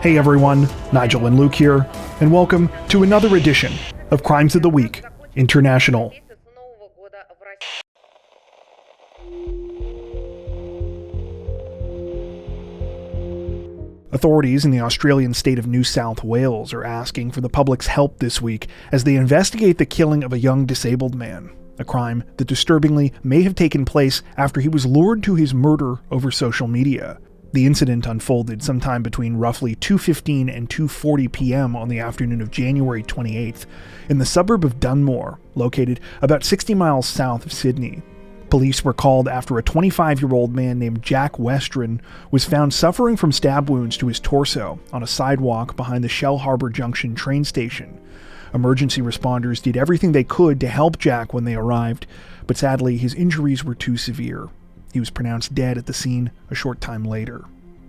Hey everyone, Nigel and Luke here, and welcome to another edition of Crimes of the Week International. Authorities in the Australian state of New South Wales are asking for the public's help this week as they investigate the killing of a young disabled man, a crime that disturbingly may have taken place after he was lured to his murder over social media. The incident unfolded sometime between roughly 2:15 and 2:40 p.m. on the afternoon of January 28th in the suburb of Dunmore, located about 60 miles south of Sydney. Police were called after a 25-year-old man named Jack Westren was found suffering from stab wounds to his torso on a sidewalk behind the Shellharbour Junction train station. Emergency responders did everything they could to help Jack when they arrived, but sadly his injuries were too severe. He was pronounced dead at the scene a short time later.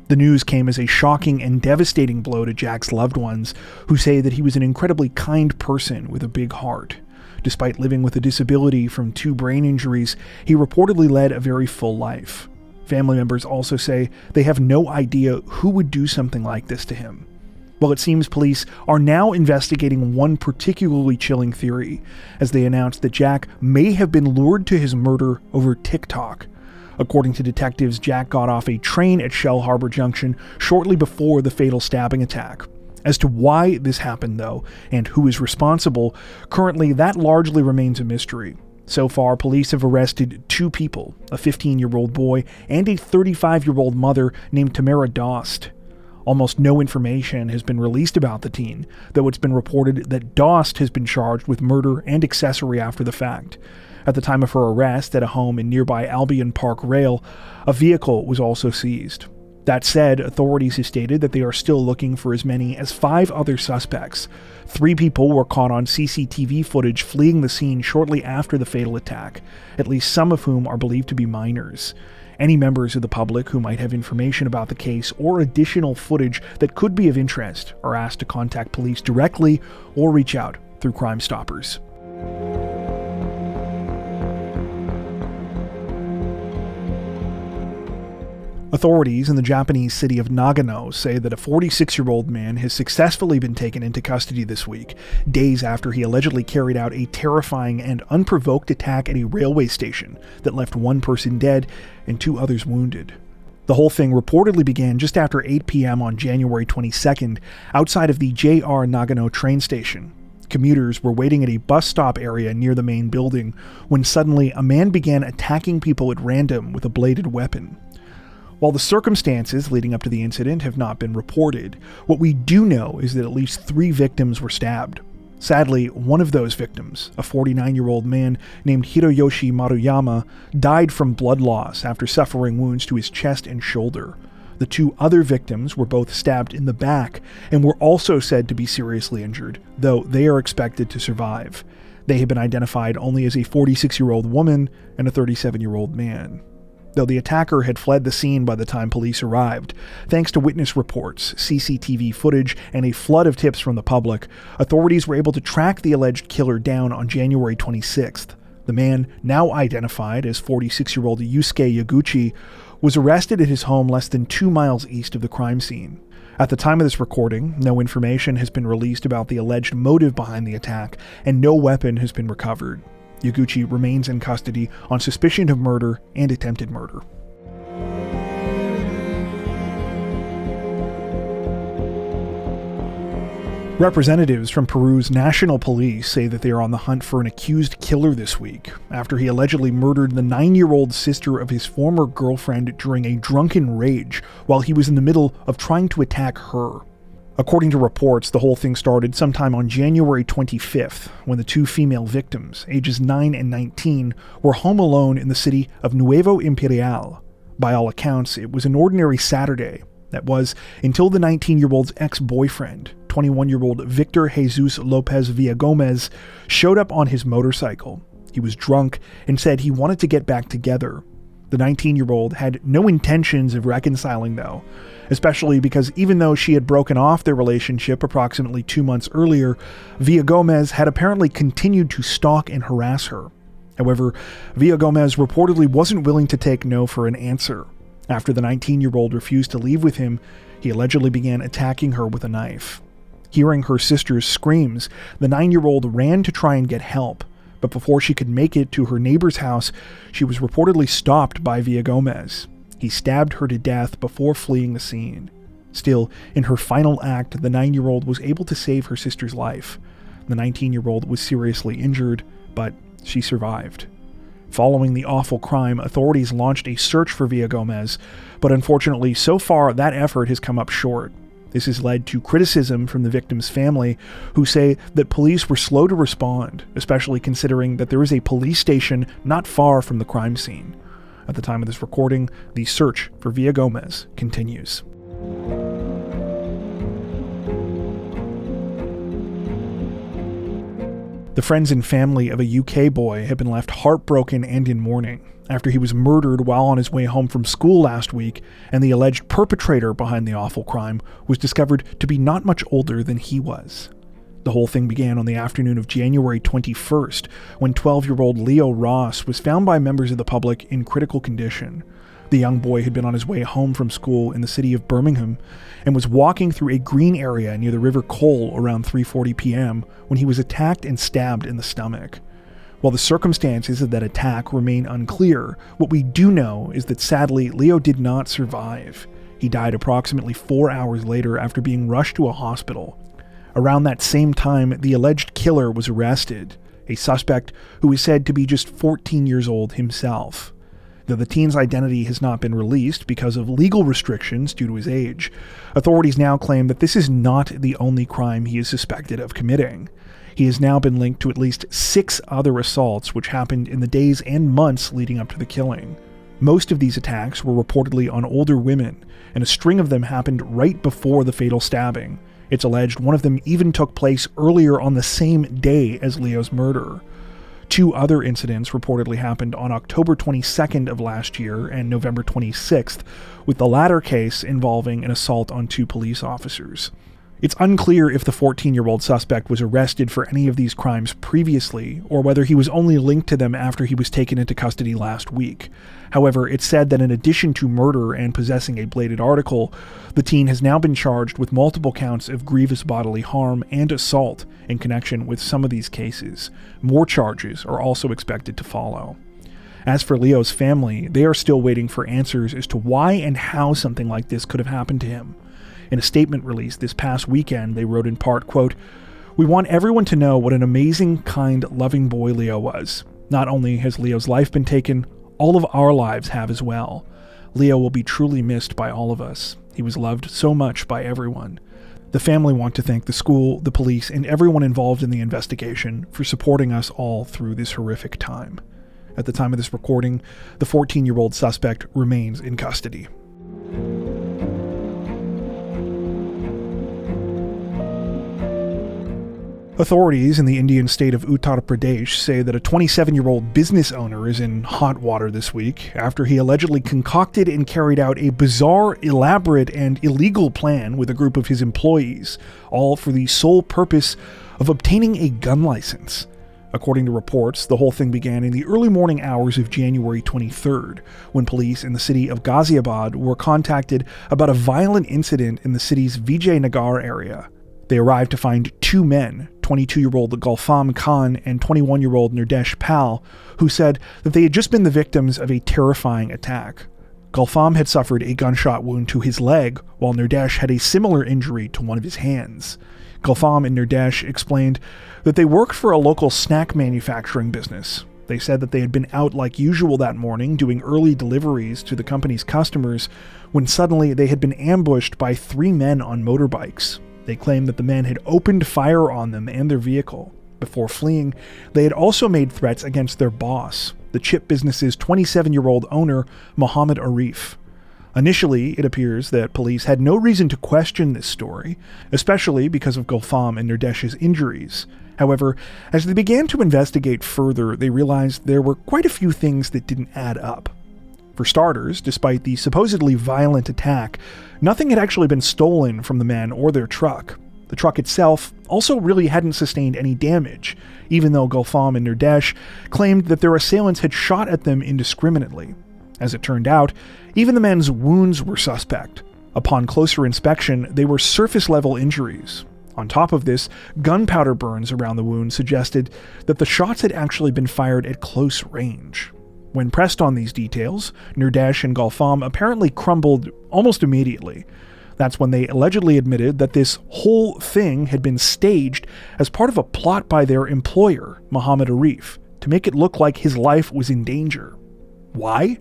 The news came as a shocking and devastating blow to Jack's loved ones, who say that he was an incredibly kind person with a big heart. Despite living with a disability from 2 brain injuries, he reportedly led a very full life. Family members also say they have no idea who would do something like this to him. Well, it seems police are now investigating one particularly chilling theory, as they announced that Jack may have been lured to his murder over TikTok. According to detectives, Jack got off a train at Shellharbour Junction shortly before the fatal stabbing attack. As to why this happened, though, and who is responsible, currently that largely remains a mystery. So far, police have arrested 2 people, a 15-year-old boy and a 35-year-old mother named Tamara Dost. Almost no information has been released about the teen, though it's been reported that Dost has been charged with murder and accessory after the fact. At the time of her arrest at a home in nearby Albion Park Rail, a vehicle was also seized. That said, authorities have stated that they are still looking for as many as 5 other suspects. 3 people were caught on CCTV footage fleeing the scene shortly after the fatal attack, at least some of whom are believed to be minors. Any members of the public who might have information about the case or additional footage that could be of interest are asked to contact police directly or reach out through Crime Stoppers. Authorities in the Japanese city of Nagano say that a 46-year-old man has successfully been taken into custody this week, days after he allegedly carried out a terrifying and unprovoked attack at a railway station that left 1 person dead and 2 others wounded. The whole thing reportedly began just after 8 p.m. on January 22nd outside of the JR Nagano train station. Commuters were waiting at a bus stop area near the main building when suddenly a man began attacking people at random with a bladed weapon. While the circumstances leading up to the incident have not been reported, what we do know is that at least 3 victims were stabbed. Sadly, one of those victims, a 49-year-old man named Hiroyoshi Maruyama, died from blood loss after suffering wounds to his chest and shoulder. The 2 other victims were both stabbed in the back and were also said to be seriously injured, though they are expected to survive. They have been identified only as a 46-year-old woman and a 37-year-old man. Though the attacker had fled the scene by the time police arrived, thanks to witness reports, CCTV footage, and a flood of tips from the public, authorities were able to track the alleged killer down on January 26th. The man, now identified as 46-year-old Yusuke Yaguchi, was arrested at his home less than 2 miles east of the crime scene. At the time of this recording, no information has been released about the alleged motive behind the attack, and no weapon has been recovered. Yaguchi remains in custody on suspicion of murder and attempted murder. Representatives from Peru's national police say that they are on the hunt for an accused killer this week, after he allegedly murdered the 9-year-old sister of his former girlfriend during a drunken rage while he was in the middle of trying to attack her. According to reports, the whole thing started sometime on January 25th, when the 2 female victims, ages 9 and 19, were home alone in the city of Nuevo Imperial. By all accounts, it was an ordinary Saturday. That was, until the 19-year-old's ex-boyfriend, 21-year-old Victor Jesus Lopez Villagomez, showed up on his motorcycle. He was drunk and said he wanted to get back together. The 19-year-old had no intentions of reconciling, though, especially because even though she had broken off their relationship approximately 2 months earlier, Villagomez had apparently continued to stalk and harass her. However, Villagomez reportedly wasn't willing to take no for an answer. After the 19-year-old refused to leave with him, he allegedly began attacking her with a knife. Hearing her sister's screams, the 9-year-old ran to try and get help, but before she could make it to her neighbor's house, she was reportedly stopped by Villagomez. He stabbed her to death before fleeing the scene. Still, in her final act, the 9-year-old was able to save her sister's life. The 19-year-old was seriously injured, but she survived. Following the awful crime, authorities launched a search for Villagomez, but unfortunately, so far, that effort has come up short. This has led to criticism from the victim's family, who say that police were slow to respond, especially considering that there is a police station not far from the crime scene. At the time of this recording, the search for Villagomez continues. The friends and family of a UK boy have been left heartbroken and in mourning after he was murdered while on his way home from school last week, and the alleged perpetrator behind the awful crime was discovered to be not much older than he was. The whole thing began on the afternoon of January 21st, when 12-year-old Leo Ross was found by members of the public in critical condition. The young boy had been on his way home from school in the city of Birmingham and was walking through a green area near the River Cole around 3:40 p.m. when he was attacked and stabbed in the stomach. While the circumstances of that attack remain unclear, what we do know is that sadly Leo did not survive. He died approximately 4 hours later after being rushed to a hospital. Around that same time, the alleged killer was arrested, a suspect who is said to be just 14 years old himself. Though the teen's identity has not been released because of legal restrictions due to his age, authorities now claim that this is not the only crime he is suspected of committing. He has now been linked to at least 6 other assaults which happened in the days and months leading up to the killing. Most of these attacks were reportedly on older women, and a string of them happened right before the fatal stabbing. It's alleged one of them even took place earlier on the same day as Leo's murder. 2 other incidents reportedly happened on October 22nd of last year and November 26th, with the latter case involving an assault on 2 police officers. It's unclear if the 14-year-old suspect was arrested for any of these crimes previously, or whether he was only linked to them after he was taken into custody last week. However, it's said that in addition to murder and possessing a bladed article, the teen has now been charged with multiple counts of grievous bodily harm and assault in connection with some of these cases. More charges are also expected to follow. As for Leo's family, they are still waiting for answers as to why and how something like this could have happened to him. In a statement released this past weekend, they wrote in part, quote, "We want everyone to know what an amazing, kind, loving boy Leo was. Not only has Leo's life been taken, all of our lives have as well. Leo will be truly missed by all of us. He was loved so much by everyone. The family want to thank the school, the police, and everyone involved in the investigation for supporting us all through this horrific time." At the time of this recording, the 14-year-old suspect remains in custody. Authorities in the Indian state of Uttar Pradesh say that a 27-year-old business owner is in hot water this week after he allegedly concocted and carried out a bizarre, elaborate, and illegal plan with a group of his employees, all for the sole purpose of obtaining a gun license. According to reports, the whole thing began in the early morning hours of January 23rd, when police in the city of Ghaziabad were contacted about a violent incident in the city's Vijaynagar area. They arrived to find 2 men, 22-year-old Gulfam Khan and 21-year-old Nirdesh Pal, who said that they had just been the victims of a terrifying attack. Gulfam had suffered a gunshot wound to his leg, while Nirdesh had a similar injury to one of his hands. Gulfam and Nirdesh explained that they worked for a local snack manufacturing business. They said that they had been out like usual that morning doing early deliveries to the company's customers when suddenly they had been ambushed by 3 men on motorbikes. They claimed that the men had opened fire on them and their vehicle. Before fleeing, they had also made threats against their boss, the chip business's 27-year-old owner, Mohammed Arif. Initially, it appears that police had no reason to question this story, especially because of Gulfam and Nirdesh's injuries. However, as they began to investigate further, they realized there were quite a few things that didn't add up. For starters, despite the supposedly violent attack, nothing had actually been stolen from the men or their truck. The truck itself also really hadn't sustained any damage, even though Gulfam and Nirdesh claimed that their assailants had shot at them indiscriminately. As it turned out, even the men's wounds were suspect. Upon closer inspection, they were surface-level injuries. On top of this, gunpowder burns around the wound suggested that the shots had actually been fired at close range. When pressed on these details, Nurdesh and Galfam apparently crumbled almost immediately. That's when they allegedly admitted that this whole thing had been staged as part of a plot by their employer, Mohammed Arif, to make it look like his life was in danger. Why?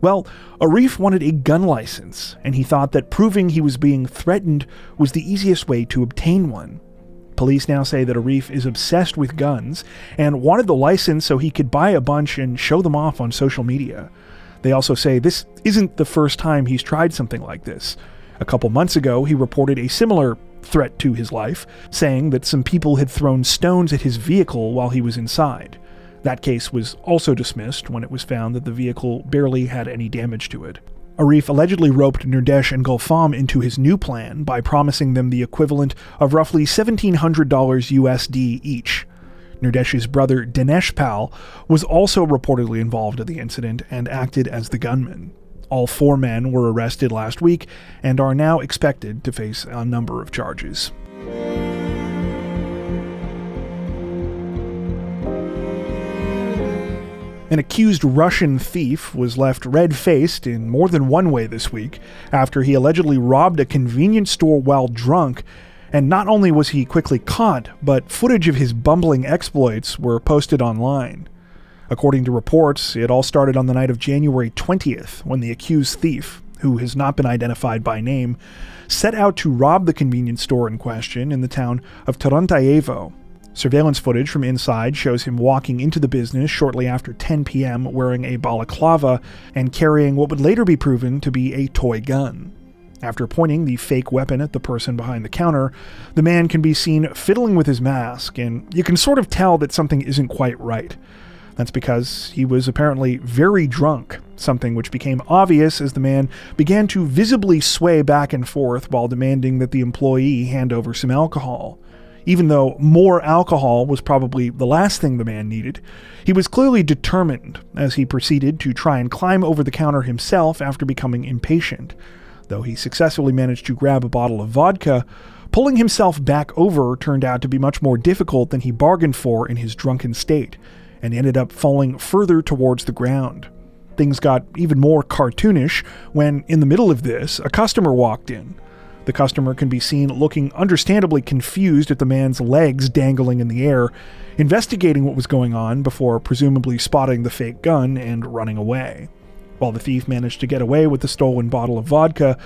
Well, Arif wanted a gun license, and he thought that proving he was being threatened was the easiest way to obtain one. Police now say that Arif is obsessed with guns and wanted the license so he could buy a bunch and show them off on social media. They also say this isn't the first time he's tried something like this. A couple months ago, he reported a similar threat to his life, saying that some people had thrown stones at his vehicle while he was inside. That case was also dismissed when it was found that the vehicle barely had any damage to it. Arif allegedly roped Nurdesh and Galfam into his new plan by promising them the equivalent of roughly $1,700 USD each. Nurdesh's brother Dinesh Pal was also reportedly involved in the incident and acted as the gunman. All 4 men were arrested last week and are now expected to face a number of charges. An accused Russian thief was left red-faced in more than one way this week after he allegedly robbed a convenience store while drunk, and not only was he quickly caught, but footage of his bumbling exploits were posted online. According to reports, it all started on the night of January 20th when the accused thief, who has not been identified by name, set out to rob the convenience store in question in the town of Turuntayevo. Surveillance footage from inside shows him walking into the business shortly after 10 p.m. wearing a balaclava and carrying what would later be proven to be a toy gun. After pointing the fake weapon at the person behind the counter, the man can be seen fiddling with his mask, and you can sort of tell that something isn't quite right. That's because he was apparently very drunk, something which became obvious as the man began to visibly sway back and forth while demanding that the employee hand over some alcohol. Even though more alcohol was probably the last thing the man needed, he was clearly determined as he proceeded to try and climb over the counter himself after becoming impatient. Though he successfully managed to grab a bottle of vodka, pulling himself back over turned out to be much more difficult than he bargained for in his drunken state, and ended up falling further towards the ground. Things got even more cartoonish when, in the middle of this, a customer walked in. The customer can be seen looking understandably confused at the man's legs dangling in the air, investigating what was going on before presumably spotting the fake gun and running away. While the thief managed to get away with the stolen bottle of vodka,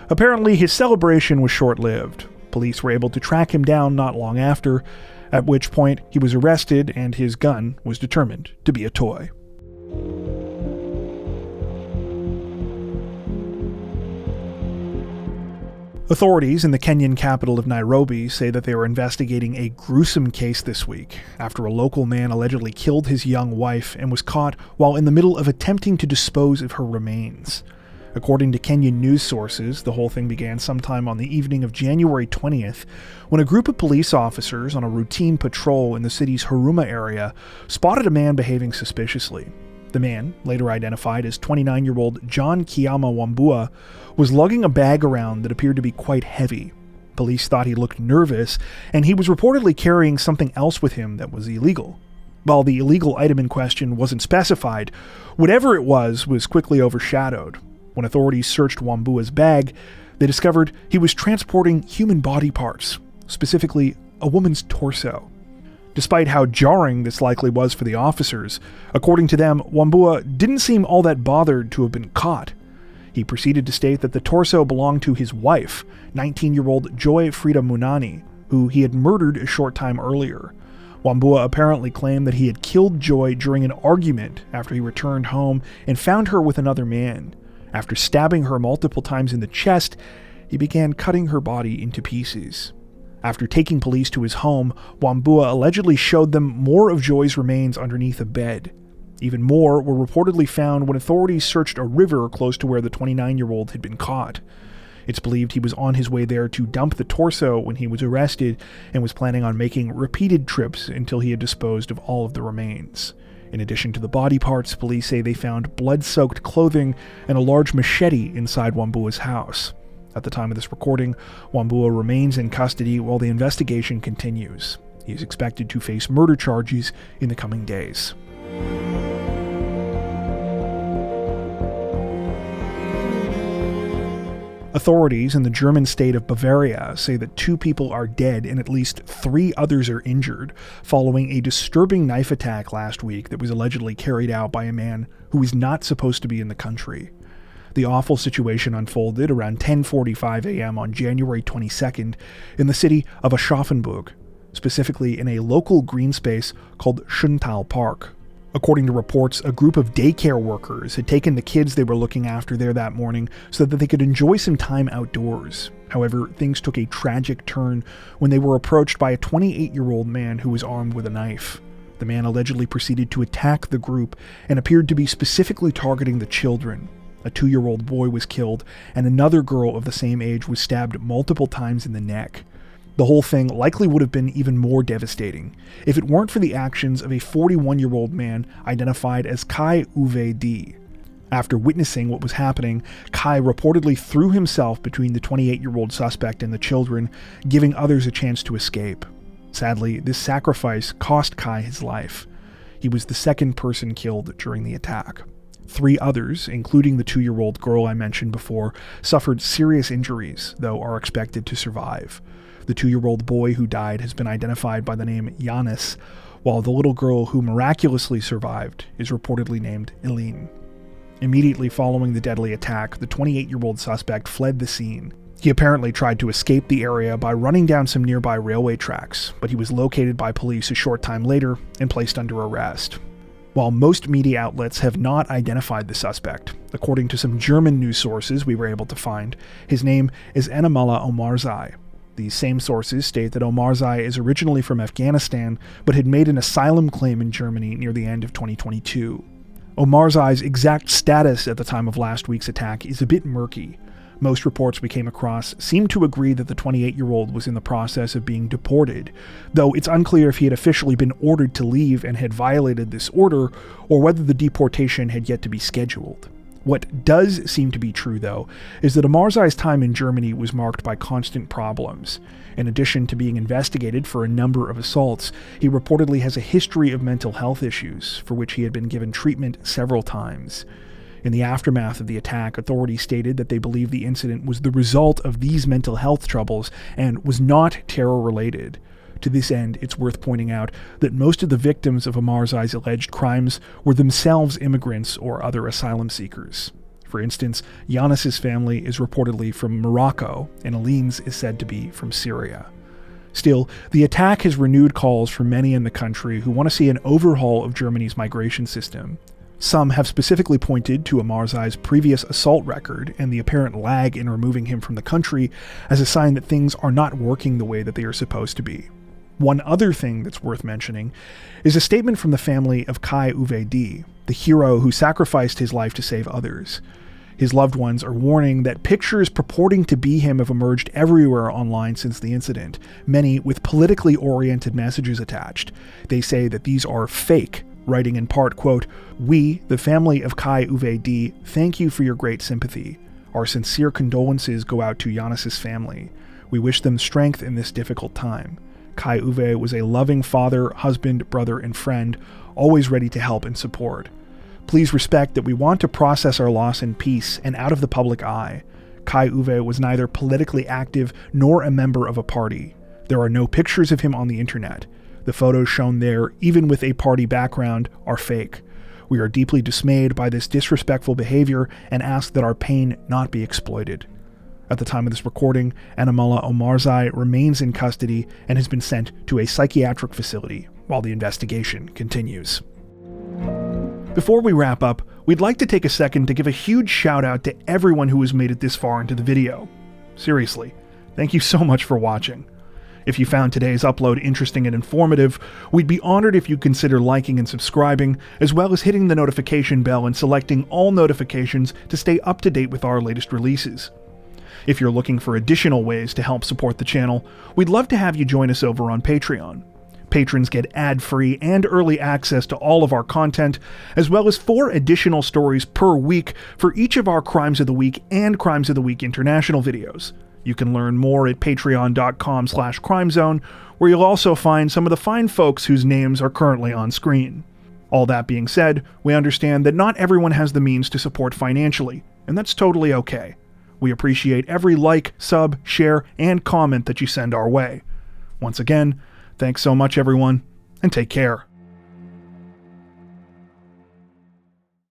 apparently his celebration was short-lived. Police were able to track him down not long after, at which point he was arrested and his gun was determined to be a toy. Authorities in the Kenyan capital of Nairobi say that they were investigating a gruesome case this week after a local man allegedly killed his young wife and was caught while in the middle of attempting to dispose of her remains. According to Kenyan news sources, the whole thing began sometime on the evening of January 20th when a group of police officers on a routine patrol in the city's Huruma area spotted a man behaving suspiciously. The man, later identified as 29-year-old John Kiyama Wambua, was lugging a bag around that appeared to be quite heavy. Police thought he looked nervous, and he was reportedly carrying something else with him that was illegal. While the illegal item in question wasn't specified, whatever it was quickly overshadowed. When authorities searched Wambua's bag, they discovered he was transporting human body parts, specifically a woman's torso. Despite how jarring this likely was for the officers, according to them, Wambua didn't seem all that bothered to have been caught. He proceeded to state that the torso belonged to his wife, 19-year-old Joy Frida Munani, who he had murdered a short time earlier. Wambua apparently claimed that he had killed Joy during an argument after he returned home and found her with another man. After stabbing her multiple times in the chest, he began cutting her body into pieces. After taking police to his home, Wambua allegedly showed them more of Joy's remains underneath a bed. Even more were reportedly found when authorities searched a river close to where the 29-year-old had been caught. It's believed he was on his way there to dump the torso when he was arrested and was planning on making repeated trips until he had disposed of all of the remains. In addition to the body parts, police say they found blood-soaked clothing and a large machete inside Wambua's house. At the time of this recording, Wambua remains in custody while the investigation continues. He is expected to face murder charges in the coming days. Authorities in the German state of Bavaria say that 2 people are dead and at least 3 others are injured following a disturbing knife attack last week that was allegedly carried out by a man who is not supposed to be in the country. The awful situation unfolded around 10:45 a.m. on January 22nd in the city of Aschaffenburg, specifically in a local green space called Int'l Park. According to reports, a group of daycare workers had taken the kids they were looking after there that morning so that they could enjoy some time outdoors. However, things took a tragic turn when they were approached by a 28-year-old man who was armed with a knife. The man allegedly proceeded to attack the group and appeared to be specifically targeting the children. A 2-year-old boy was killed, and another girl of the same age was stabbed multiple times in the neck. The whole thing likely would have been even more devastating if it weren't for the actions of a 41-year-old man identified as Kai Uwe D. After witnessing what was happening, Kai reportedly threw himself between the 28-year-old suspect and the children, giving others a chance to escape. Sadly, this sacrifice cost Kai his life. He was the second person killed during the attack. 3 others, including the 2-year-old girl I mentioned before, suffered serious injuries, though are expected to survive. The 2-year-old boy who died has been identified by the name Janis, while the little girl who miraculously survived is reportedly named Eileen. Immediately following the deadly attack, the 28-year-old suspect fled the scene. He apparently tried to escape the area by running down some nearby railway tracks, but he was located by police a short time later and placed under arrest. While most media outlets have not identified the suspect, according to some German news sources we were able to find, his name is Enamullah Omarzai. These same sources state that Omarzai is originally from Afghanistan, but had made an asylum claim in Germany near the end of 2022. Omarzai's exact status at the time of last week's attack is a bit murky. Most reports we came across seem to agree that the 28-year-old was in the process of being deported, though it's unclear if he had officially been ordered to leave and had violated this order, or whether the deportation had yet to be scheduled. What does seem to be true, though, is that Omarzai's time in Germany was marked by constant problems. In addition to being investigated for a number of assaults, he reportedly has a history of mental health issues, for which he had been given treatment several times. In the aftermath of the attack, authorities stated that they believe the incident was the result of these mental health troubles and was not terror-related. To this end, it's worth pointing out that most of the victims of Omarzai's alleged crimes were themselves immigrants or other asylum seekers. For instance, Yanis's family is reportedly from Morocco, and Eileen's is said to be from Syria. Still, the attack has renewed calls from many in the country who want to see an overhaul of Germany's migration system. Some have specifically pointed to Omarzai's previous assault record and the apparent lag in removing him from the country as a sign that things are not working the way that they are supposed to be. One other thing that's worth mentioning is a statement from the family of Kai Uwe D, the hero who sacrificed his life to save others. His loved ones are warning that pictures purporting to be him have emerged everywhere online since the incident, many with politically oriented messages attached. They say that these are fake, writing in part, quote, "We, the family of Kai Uwe D, thank you for your great sympathy. Our sincere condolences go out to Yanis's family. We wish them strength in this difficult time. Kai Uwe was a loving father, husband, brother, and friend, always ready to help and support. Please respect that we want to process our loss in peace and out of the public eye. Kai Uwe was neither politically active nor a member of a party. There are no pictures of him on the internet. The photos shown there, even with a party background, are fake. We are deeply dismayed by this disrespectful behavior and ask that our pain not be exploited." At the time of this recording, Enamullah Omarzai remains in custody and has been sent to a psychiatric facility while the investigation continues. Before we wrap up, we'd like to take a second to give a huge shout out to everyone who has made it this far into the video. Seriously, thank you so much for watching. If you found today's upload interesting and informative, we'd be honored if you'd consider liking and subscribing, as well as hitting the notification bell and selecting all notifications to stay up to date with our latest releases. If you're looking for additional ways to help support the channel, we'd love to have you join us over on Patreon. Patrons get ad-free and early access to all of our content, as well as 4 additional stories per week for each of our Crimes of the Week and Crimes of the Week International videos. You can learn more at patreon.com/crimezone, where you'll also find some of the fine folks whose names are currently on screen. All that being said, we understand that not everyone has the means to support financially, and that's totally okay. We appreciate every like, sub, share, and comment that you send our way. Once again, thanks so much everyone, and take care.